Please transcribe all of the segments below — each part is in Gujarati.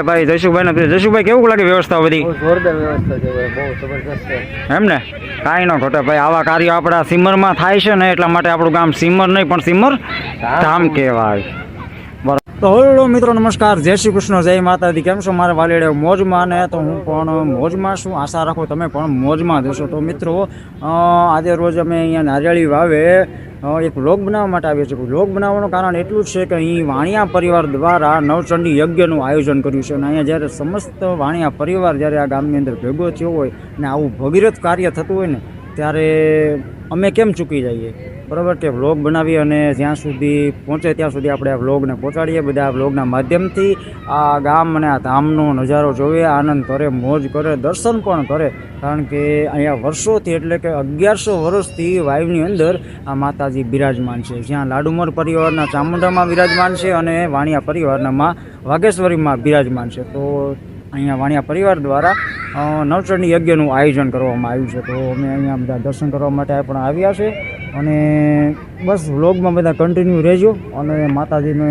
ભાઈ જયસુભાઈ જયસુભાઈ કેવું લાગે વ્યવસ્થા બધી? જોરદાર વ્યવસ્થા છે ભાઈ, બહુ જબરદસ્ત છે. એમ ને કાંઈ ન ઘટે ભાઈ. આવા કાર્યો આપણા સિમરમાં થાય છે ને એટલા માટે આપણું ગામ સિમર નહીં પણ સિમર ધામ કહેવાય. તો હેલો મિત્રો, નમસ્કાર, જય શ્રી કૃષ્ણ, જય માતાજી. કેમ છો મારા વાલીડે? મોજમાં ને તો હું પણ મોજમાં છું. આશા રાખો તમે પણ મોજમાં જશો. તો મિત્રો આજે રોજ અમે અહીંયા નારિયેળી વાવે એક વ્લોગ બનાવવા માટે આવ્યો છે. વ્લોગ બનાવવાનું કારણ એટલું જ છે કે અહીં વાણિયા પરિવાર દ્વારા નવચંડી યજ્ઞનું આયોજન કર્યું છે. અને અહીંયા જ્યારે સમસ્ત વાણિયા પરિવાર જ્યારે આ ગામની અંદર ભેગો થયો હોય ને આવું ભગીરથ કાર્ય થતું હોય ને ત્યારે અમે કેમ ચૂકી જઈએ? બરાબર કે વ્લોગ બનાવી અને જ્યાં સુધી પહોંચે ત્યાં સુધી આપણે આ વ્લોગને પહોંચાડીએ. બધા વ્લોગના માધ્યમથી આ ગામ અને આ ધામનો નજારો જોવે, આનંદ કરે, મોજ કરે, દર્શન પણ કરે. કારણ કે અહીંયા વર્ષોથી એટલે કે 1100 વર્ષથી વાવની અંદર આ માતાજી બિરાજમાન છે. જ્યાં લાડુમર પરિવારના ચામુંડામાં બિરાજમાન છે અને વાણિયા પરિવારના વાઘેશ્વરીમાં બિરાજમાન છે. તો અહીંયા વાણિયા પરિવાર દ્વારા નવચંડી યજ્ઞનું આયોજન કરવામાં આવ્યું છે. તો અમે અહીંયા બધા દર્શન કરવા માટે પણ આવ્યા છે. અને બસ વ્લોગમાં બધા કન્ટિન્યુ રહેજો અને માતાજીને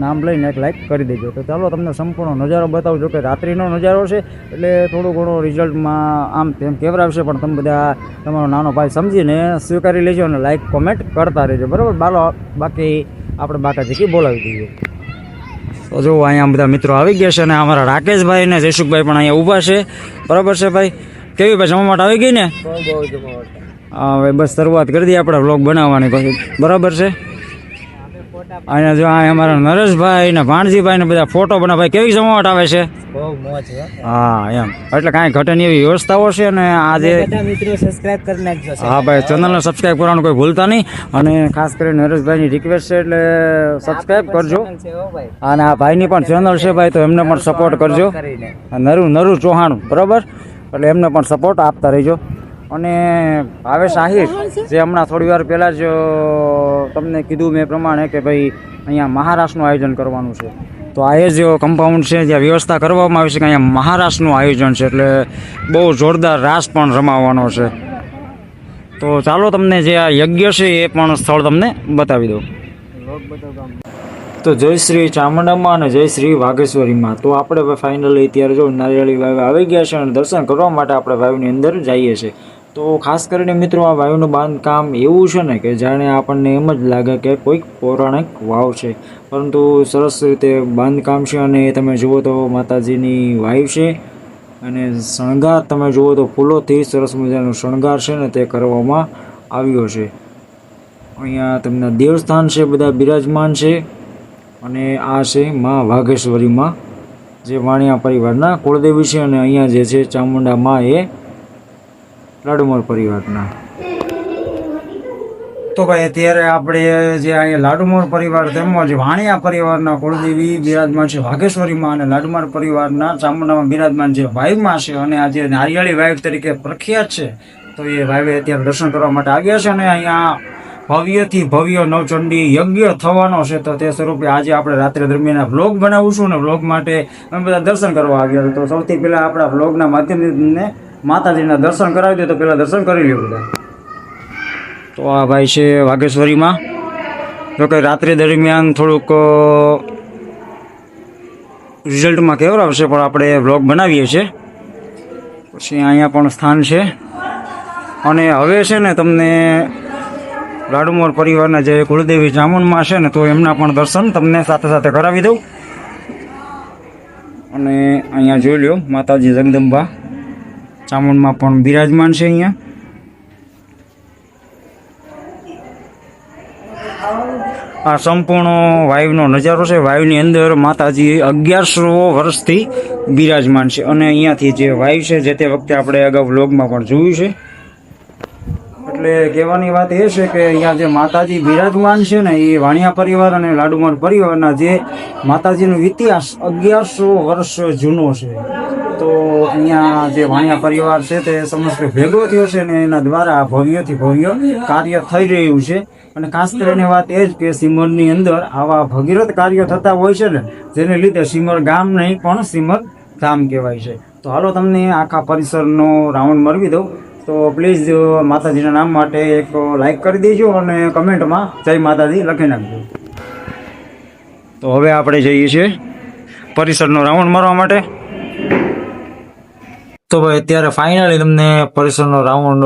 નામ લઈને એક લાઈક કરી દેજો. તો ચાલો તમને સંપૂર્ણ નજારો બતાવજો કે રાત્રિનો નજારો છે એટલે થોડું ઘણું રિઝલ્ટમાં આમ તેમ કેવરાવશે, પણ તમે બધા તમારો નાનો ભાઈ સમજીને સ્વીકારી લેજો અને લાઈક કોમેન્ટ કરતા રહેજો. બરાબર? બાકી આપણે બાકાજી બોલાવી દઈએ. તો જો અહીંયા બધા મિત્રો આવી ગયા છે અને અમારા રાકેશભાઈ ને જયસુખભાઈ પણ અહીંયા ઊભા છે. બરાબર છે ભાઈ? કેવી ભાઈ જમાવટ આવી ગઈ ને? હવે બસ શરૂઆત કરી દઈએ આપણે વ્લોગ બનાવવાની પછી. બરાબર છે? અહીંયા જો આ અમારા નરેશભાઈ ને ભાણજીભાઈ ને બધા ફોટો બનાવે. કેવી જમાવટ આવે છે? હા એમ, એટલે કાંઈ ઘટે નહીં એવી વ્યવસ્થાઓ છે. અને આજે મિત્રો સબસ્ક્રાઇબ કરી નાખજો. હા ભાઈ, ચેનલને સબસ્ક્રાઇબ કરવાનું કોઈ ભૂલતા નહીં. અને ખાસ કરીને નરેશભાઈની રિક્વેસ્ટ છે એટલે સબસ્ક્રાઇબ કરજો. અને આ ભાઈની પણ ચેનલ છે ભાઈ, તો એમને પણ સપોર્ટ કરજો. નરુ ચૌહાણ, બરાબર? એટલે એમને પણ સપોર્ટ આપતા રહેજો. અને ભાવેશ આહિર જે હમણાં થોડી વાર પહેલાં જ તમને કીધું મેં પ્રમાણે કે ભાઈ અહીંયા મહારાષ્ટ્રનું આયોજન કરવાનું છે. તો આ એ જ કમ્પાઉન્ડ છે જ્યાં વ્યવસ્થા કરવામાં આવી છે કે અહીંયા મહારાષ્ટ્રનું આયોજન છે. એટલે બહુ જોરદાર રાસ પણ રમાવવાનો છે. તો ચાલો તમને જે આ યજ્ઞ છે એ પણ સ્થળ તમને બતાવી દઉં. તો જય શ્રી ચામુંડામાં અને જય શ્રી વાઘેશ્વરીમાં. તો આપણે હવે ફાઇનલી અત્યારે જો નારિયેળી વાવ આવી ગયા છે અને દર્શન કરવા માટે આપણે વાવની અંદર જઈએ છીએ. તો ખાસ કરીને મિત્રો આ વાવનું બાંધકામ એવું છે ને કે જાણે આપણને એમ જ લાગે કે કોઈક પૌરાણિક વાવ છે, પરંતુ સરસ રીતે બાંધકામ છે. અને તમે જુઓ તો માતાજીની વાવ છે અને શણગાર તમે જુઓ તો ફૂલોથી સરસ મજાનો શણગાર છે ને તે કરવામાં આવ્યો છે. અહીંયા તેમના દેવસ્થાન છે, બધા બિરાજમાન છે. અને આ છે માં વાઘેશ્વરીમાં જે વાણિયા પરિવારના કુળદેવી છે. અને અહીંયા જે છે ચામુંડા માં એ લાડુમર પરિવારના. તો ભાઈ અત્યારે આપણે જે અહીંયા લાડુમર પરિવાર તેમજ વાણિયા પરિવારના કુળદેવી બિરાજમાન છે વાઘેશ્વરીમાં, અને લાડુમર પરિવારના ચામુંડામાં બિરાજમાન છે વાવમાં છે. અને આ જે નારિયેળી વાવ તરીકે પ્રખ્યાત છે, તો એ વાવે અત્યારે દર્શન કરવા માટે આવ્યા છે. અને અહીંયા ભવ્યથી ભવ્ય નવચંડી યજ્ઞ થવાનો છે. તો તે સ્વરૂપે આજે આપણે રાત્રે દરમિયાન વ્લોગ બનાવીશું અને વ્લોગ માટે અમે બધા દર્શન કરવા આવ્યા. તો સૌથી પહેલાં આપણા વ્લોગના માધ્યમથી માતાજીના દર્શન કરાવી દે. તો પહેલાં દર્શન કરી લ્યો બધા. તો આ ભાઈ છે વાઘેશ્વરીમાં. જોકે રાત્રિ દરમિયાન થોડુંક રિઝલ્ટમાં કેવરાવશે, પણ આપણે વ્લોગ બનાવીએ છીએ. પછી અહીંયા પણ સ્થાન છે. અને હવે છે ને તમને લાડુમર પરિવારના જે કુળદેવી ચામુંડમાં છે ને, તો એમના પણ દર્શન તમને સાથે સાથે કરાવી દઉં. અને અહીંયા જોઈ લો માતાજી જગદંબા ચામુંડમાં પણ બિરાજમાન છે. અહીંયા આ સંપૂર્ણ વાવનો નજારો છે. વાવની અંદર માતાજી 1100 વર્ષથી બિરાજમાન છે. અને અહીંયાથી જે વાવ છે જે તે વખતે આપણે અગાઉ વ્લોગમાં પણ જોયું છે. એટલે કહેવાની વાત એ છે કે અહીંયા જે માતાજી બિરાજમાન છે ને એ વાણિયા પરિવાર અને લાડુમર પરિવારના જે માતાજીનો ઇતિહાસ 1100 વર્ષ જૂનો છે. તો અહીંયા જે વાણિયા પરિવાર છે તે સમસ્ત ભેગો થયો છે ને એના દ્વારા ભવ્યથી ભવ્ય કાર્ય થઈ રહ્યું છે. અને ખાસ કરીને વાત એ જ કે સિમરની અંદર આવા ભગીરથ કાર્યો થતા હોય છે ને, જેને લીધે સિમર ગામ નહીં પણ સિમર ધામ કહેવાય છે. તો હાલો તમને આખા પરિસરનો રાઉન્ડ મરવી દઉં. તો પ્લીઝ માતાજીના નામ માટે એક લાઈક કરી દેજો અને કમેન્ટમાં જય માતાજી લખી નાખજો. તો હવે આપણે જઈએ છીએ પરિસરનો રાઉન્ડ મારવા માટે. તો ભાઈ અત્યારે ફાઇનલી તમને પરિસરનો રાઉન્ડ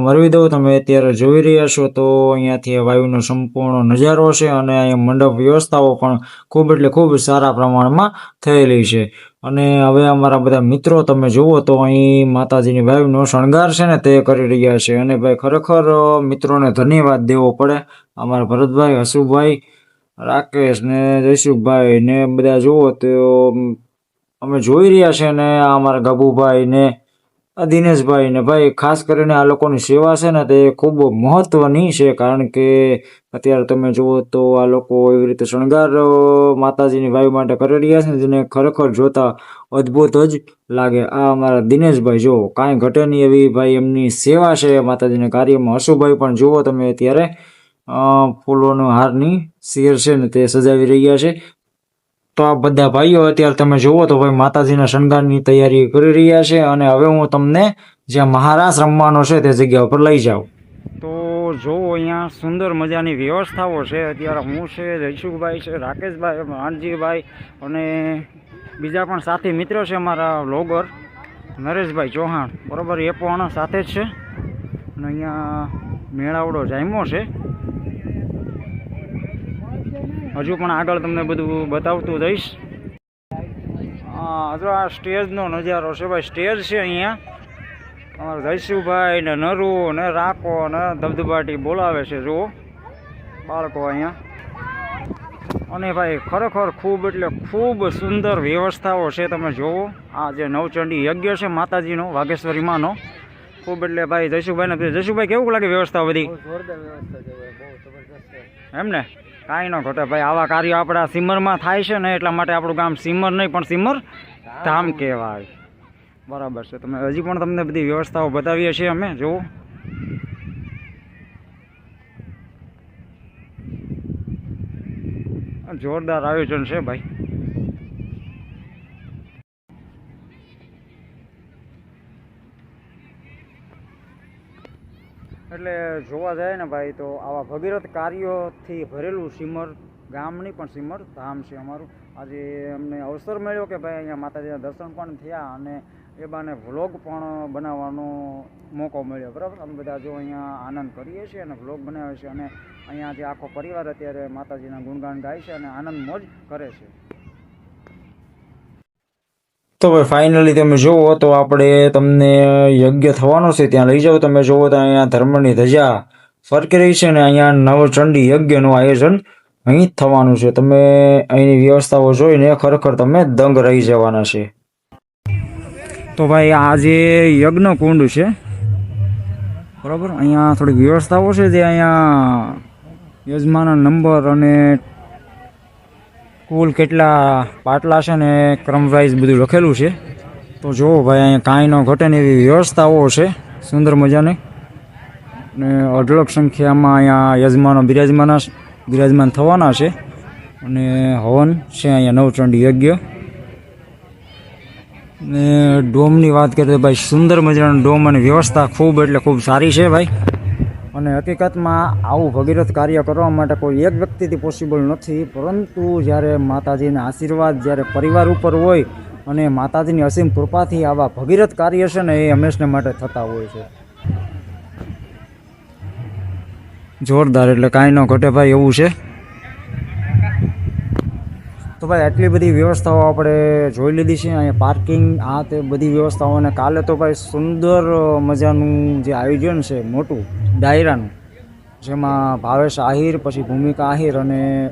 મરવી દઉં. તમે અત્યારે જોઈ રહ્યા છો તો અહીંયાથી વાયુનો સંપૂર્ણ નજારો છે અને અહીંયા મંડપ વ્યવસ્થાઓ પણ ખૂબ એટલે ખૂબ સારા પ્રમાણમાં થયેલી છે. અને હવે અમારા બધા મિત્રો તમે જુઓ તો અહીં માતાજીની વાયુનો શણગાર છે ને તે કરી રહ્યા છે. અને ભાઈ ખરેખર મિત્રોને ધન્યવાદ દેવો પડે. અમારા ભરતભાઈ, હસુભાઈ, રાકેશ ને જયસુખભાઈ ને બધા જુઓ તો અમે જોઈ રહ્યા છે ને આ અમારા ગબુભાઈ ને દિનેશભાઈ ને ભાઈ ખાસ કરીને આ લોકોની સેવા છે ને તે ખૂબ મહત્વની છે. કારણ કે અત્યારે તમે જુઓ તો આ લોકો એવી રીતે શણગાર માતાજીની વાયુ માટે કરી રહ્યા છે જેને ખરેખર જોતા અદ્ભુત જ લાગે. આ અમારા દિનેશભાઈ જો કાંઈ ઘટે નહીં એવી ભાઈ એમની સેવા છે માતાજીના કાર્યમાં. હસુભાઈ પણ જુઓ તમે અત્યારે ફૂલોનો હારની શેર છે ને તે સજાવી રહ્યા છે. તો આ બધા ભાઈઓ અત્યારે તમે જુઓ તો ભાઈ માતાજીના શણગારની તૈયારી કરી રહ્યા છે. અને હવે હું તમને જ્યાં મહારાસ રમવાનો છે તે જગ્યા ઉપર લઈ જાઉં. તો જોવો અહીંયા સુંદર મજાની વ્યવસ્થાઓ છે. અત્યારે હું છે, જયસુખભાઈ છે, રાકેશભાઈ, માનજીભાઈ અને બીજા પણ સાથી મિત્રો છે અમારા વ્લોગર નરેશભાઈ ચૌહાણ, બરાબર, એ પણ સાથે જ છે. અને અહીંયા મેળાવડો જામ્યો છે. હજુ પણ આગળ તમને બધું બતાવતું જઈશ. હજુ આ સ્ટેજનો નજારો છે ભાઈ. સ્ટેજ છે અહીંયા અમારા જયસુભાઈ ને નરુ ને રાકો ને ધબધબાટી બોલાવે છે જુઓ બાળકો અહીંયા. અને ભાઈ ખરેખર ખૂબ એટલે ખૂબ સુંદર વ્યવસ્થાઓ છે. તમે જુઓ આ જે નવચંડી યજ્ઞ છે માતાજીનો વાઘેશ્વરી માનો, ખૂબ એટલે ભાઈ જયસુભાઈ કેવું લાગે વ્યવસ્થા બધી? જોરદાર વ્યવસ્થા છે ભાઈ, બહુ જબરદસ્ત છે. એમ ને, કાંઈ ન ઘટે ભાઈ. આવા કાર્યો આપણા સિમરમાં થાય છે ને એટલા માટે આપણું ગામ સિમર નહીં પણ સિમર ધામ કહેવાય. બરાબર છે. તમે હજી પણ તમને બધી વ્યવસ્થાઓ બતાવીએ છીએ અમે. જુઓ જોરદાર આયોજન છે ભાઈ. એટલે જોવા જાય ને ભાઈ તો આવા ભગીરથ કાર્યોથી ભરેલું સિમર ગામ નહીં પણ સિમર ધામ છે અમારું. આજે અમને અવસર મળ્યો કે ભાઈ અહીંયા માતાજીના દર્શન પણ થયા અને એ બાને વ્લોગ પણ બનાવવાનો મોકો મળ્યો, બરાબર. અમે બધા જો અહીંયા આનંદ કરીએ છીએ અને વ્લોગ બનાવીએ છીએ અને અહીંયા જે આખો પરિવાર અત્યારે માતાજીના ગુણગાન ગાય છે અને આનંદ મોજ કરે છે. તો ભાઈ ફાઇનલી તમે જુઓ તો આપણે તમને યજ્ઞ થવાનો છે ત્યાં લઈ જાઓ. તમે જુઓ તો અહીંયા ધર્મની ધજા ફરકી રહી છે ને અહીંયા નવચંડી યજ્ઞનું આયોજન અહીં જ થવાનું છે. તમે અહીંની વ્યવસ્થાઓ જોઈને ખરેખર તમે દંગ રહી જવાના છે. તો ભાઈ આ જે યજ્ઞ કુંડ છે, બરાબર, અહીંયા થોડીક વ્યવસ્થાઓ છે જે અહીંયા યજમાનના નંબર અને કુલ કેટલા પાટલા છે ને ક્રમ વાઇઝ બધું લખેલું છે. તો જુઓ ભાઈ અહીંયા કાંઈ ન ઘટે ને એવી વ્યવસ્થાઓ છે સુંદર મજાની. અને અઢળક સંખ્યામાં અહીંયા યજમાનો બિરાજમાન થવાના છે. અને હવન છે અહીંયા નવચંડી યજ્ઞ. ને ડોમની વાત કરીએ તો ભાઈ સુંદર મજાનો ડોમ અને વ્યવસ્થા ખૂબ એટલે ખૂબ સારી છે ભાઈ. અને હકીકતમાં આવું ભગીરથ કાર્ય કરવા માટે કોઈ એક વ્યક્તિથી પોસિબલ નથી, પરંતુ જ્યારે માતાજીના આશીર્વાદ જ્યારે પરિવાર ઉપર હોય અને માતાજીની અસીમ કૃપાથી આવા ભગીરથ કાર્ય છે ને એ હંમેશને માટે થતા હોય છે. જોરદાર, એટલે કાંઈ ન ઘટે ભાઈ એવું છે. તો ભાઈ આટલી બધી વ્યવસ્થાઓ આપણે જોઈ લીધી છે. અહીંયા પાર્કિંગ આ તે બધી વ્યવસ્થાઓ. અને કાલે તો ભાઈ સુંદર મજાનું જે આયોજન છે મોટું ડાયરાનું, જેમાં ભાવેશ આહિર, પછી ભૂમિકા આહિર અને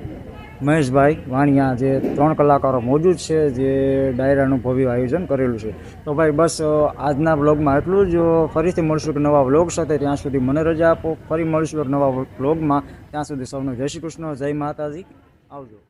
મહેશભાઈ વાણિયા જે 3 કલાકારો મોજૂદ છે જે ડાયરાનું ભવ્ય આયોજન કરેલું છે. તો ભાઈ બસ આજના બ્લોગમાં એટલું જ. ફરીથી મળશું એક નવા બ્લોગ સાથે. ત્યાં સુધી મને રજા આપો. ફરી મળીશું એક નવા બ્લોગમાં. ત્યાં સુધી સૌને જય શ્રી કૃષ્ણ, જય માતાજી, આવજો.